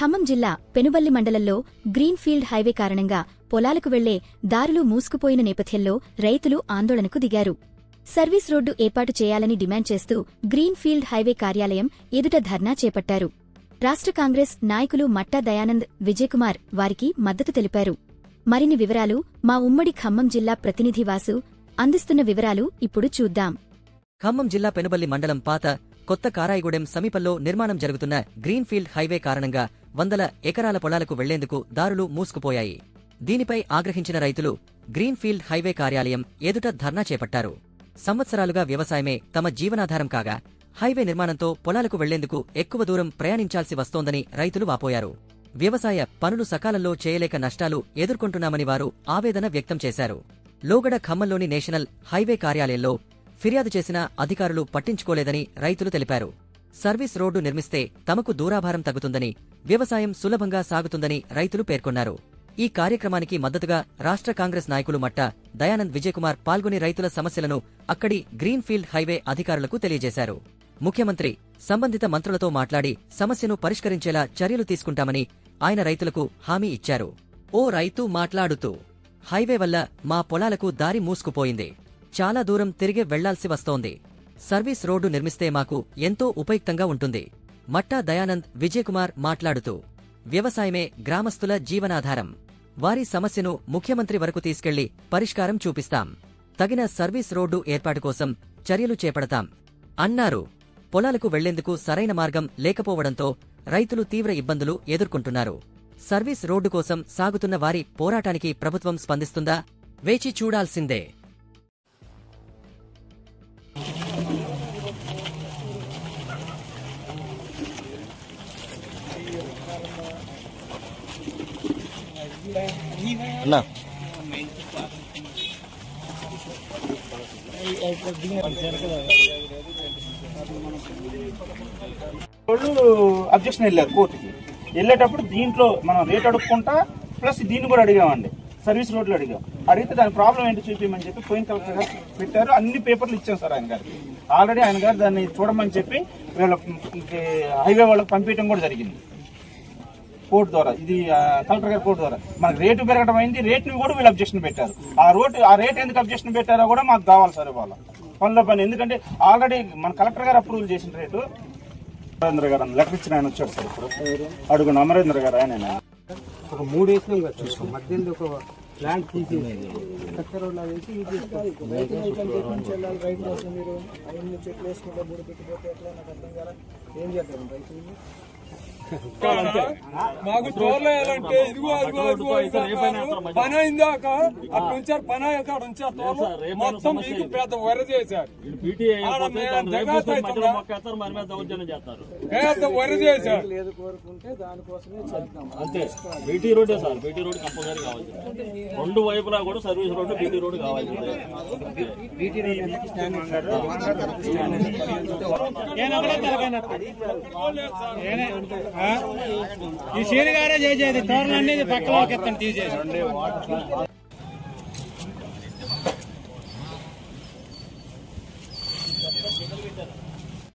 ఖమ్మం జిల్లా పెనుబల్లి మండలంలో greenfield highway కారణంగా పొలాలకు వెళ్లే దారులు మూసుకుపోయిన నేపథ్యంలో రైతులు ఆందోళనకు దిగారు. సర్వీస్ రోడ్డు ఏర్పాటు చేయాలని డిమాండ్ చేస్తూ గ్రీన్ఫీల్డ్ హైవే కార్యాలయం ఎదుట ధర్నా చేపట్టారు. రాష్ట్ర కాంగ్రెస్ నాయకులు మట్టా దయానంద్, విజయకుమార్ వారికి మద్దతు తెలిపారు. మరిన్ని వివరాలు మా ఉమ్మడి ఖమ్మం జిల్లా ప్రతినిధి వాసు అందిస్తున్న వివరాలు ఇప్పుడు చూద్దాం. ఖమ్మం జిల్లా పెనుబల్లి మండలం పాత కొత్త కారాయిగూడెం సమీపంలో నిర్మాణం జరుగుతున్న గ్రీన్ఫీల్డ్ హైవే కారణంగా వందల ఎకరాల పొలాలకు వెళ్లేందుకు దారులు మూసుకుపోయాయి. దీనిపై ఆగ్రహించిన రైతులు గ్రీన్ఫీల్డ్ హైవే కార్యాలయం ఎదుట ధర్నా చేపట్టారు. సంవత్సరాలుగా వ్యవసాయమే తమ జీవనాధారం కాగా హైవే నిర్మాణంతో పొలాలకు వెళ్లేందుకు ఎక్కువ దూరం ప్రయాణించాల్సి వస్తోందని రైతులు వాపోయారు. వ్యవసాయ పనులు సకాలంలో చేయలేక నష్టాలు ఎదుర్కొంటున్నామని వారు ఆవేదన వ్యక్తం చేశారు. లోగడ ఖమ్మంలోని నేషనల్ హైవే కార్యాలయంలో ఫిర్యాదు చేసినా అధికారులు పట్టించుకోలేదని రైతులు తెలిపారు. సర్వీస్ రోడ్డు నిర్మిస్తే తమకు దూరాభారం తగ్గుతుందని, వ్యవసాయం సులభంగా సాగుతుందని రైతులు పేర్కొన్నారు. ఈ కార్యక్రమానికి మద్దతుగా రాష్ట్ర కాంగ్రెస్ నాయకులు మట్టా దయానంద్, విజయకుమార్ పాల్గొని రైతుల సమస్యలను అక్కడి గ్రీన్ఫీల్డ్ హైవే అధికారులకు తెలియజేశారు. ముఖ్యమంత్రి సంబంధిత మంత్రులతో మాట్లాడి సమస్యను పరిష్కరించేలా చర్యలు తీసుకుంటామని ఆయన రైతులకు హామీ ఇచ్చారు. ఓ రైతు మాట్లాడుతూ, హైవే వల్ల మా పొలాలకు దారి మూసుకుపోయింది. చాలా దూరం తిరిగి వెళ్లాల్సి వస్తోంది. సర్వీస్ రోడ్డు నిర్మిస్తే మాకు ఎంతో ఉపయుక్తంగా ఉంటుంది. మట్టా దయానంద్, విజయకుమార్ మాట్లాడుతూ, వ్యవసాయమే గ్రామస్తుల జీవనాధారం. వారి సమస్యను ముఖ్యమంత్రి వరకు తీసుకెళ్లి పరిష్కారం చూపిస్తాం. తగిన సర్వీస్ రోడ్డు ఏర్పాటు కోసం చర్యలు చేపడతాం అన్నారు. పొలాలకు వెళ్లేందుకు సరైన మార్గం లేకపోవడంతో రైతులు తీవ్ర ఇబ్బందులు ఎదుర్కొంటున్నారు. సర్వీస్ రోడ్డు కోసం సాగుతున్న వారి పోరాటానికి ప్రభుత్వం స్పందిస్తుందా? వేచి చూడాల్సిందే. అబ్జెక్షన్ వెళ్ళారు కోర్టుకి. వెళ్ళేటప్పుడు దీంట్లో మనం రేట్ అడుక్కుంటా ప్లస్ దీన్ని కూడా అడిగామండి. సర్వీస్ రోడ్లు అడిగితే దాని ప్రాబ్లం ఏంటో చూపించమని చెప్పి పోయిన కలెక్టర్ గారు పెట్టారు. అన్ని పేపర్లు ఇచ్చాం సార్ ఆయన గారికి. ఆల్రెడీ ఆయన గారు దాన్ని చూడమని చెప్పి వీళ్ళ హైవే వాళ్ళకి పంపించడం కూడా జరిగింది కోర్టు ద్వారా. ఇది కలెక్టర్ గారి కోర్టు ద్వారా మనకు రేటు పెరగడం అయింది. రేట్ని కూడా వీళ్ళు అబ్జెక్షన్ పెట్టారు. ఆ రేట్ ఎందుకు అబ్జెక్షన్ పెట్టారో కూడా మాకు కావాలి సార్ వాళ్ళ పనిలో పని. ఎందుకంటే ఆల్రెడీ మన కలెక్టర్ గారు అప్రూవల్ చేసిన రేటు అమరేంద్ర గారు లెటర్ ఇచ్చిన ఆయన వచ్చాడు సార్. ఇప్పుడు అడుగున అమరేంద్ర గారు ఆయన ఒక 3 వేసినాం కదా మధ్యలో ఒక ప్లాంట్ తీసి కచ్చ రోడ్లా వేసి రైతు కోసం మీరు అవన్నీ చెట్లు వేసుకుంటే బుడి పెట్టిపోతే ఎట్లా నాకు అర్థం కదా. ఏం చేద్దాం రైతులు? మాకు టోర్లు వేయాలంటే ఇదిగో పని అయిందాక అటు ఉంచారు. పని అయ్యాక అటు ఉంచారు. టోర్లు మొత్తం మీకు పెద్ద వర చేశారు. వర చేశారు. లేదు కోరుకుంటే దానికోసమే చేద్దాం అంతే. బీటీ రోడ్డే సార్, బీటీ రోడ్ కంపల్సరీ కావాలి. 2 వైపులా కూడా సర్వీస్ రోడ్డు, బీటీ రోడ్ కావాలి. ఈ సీని గారే చేసేది తోరణాన్ని పక్కలోకి ఎత్తండి తీసేసి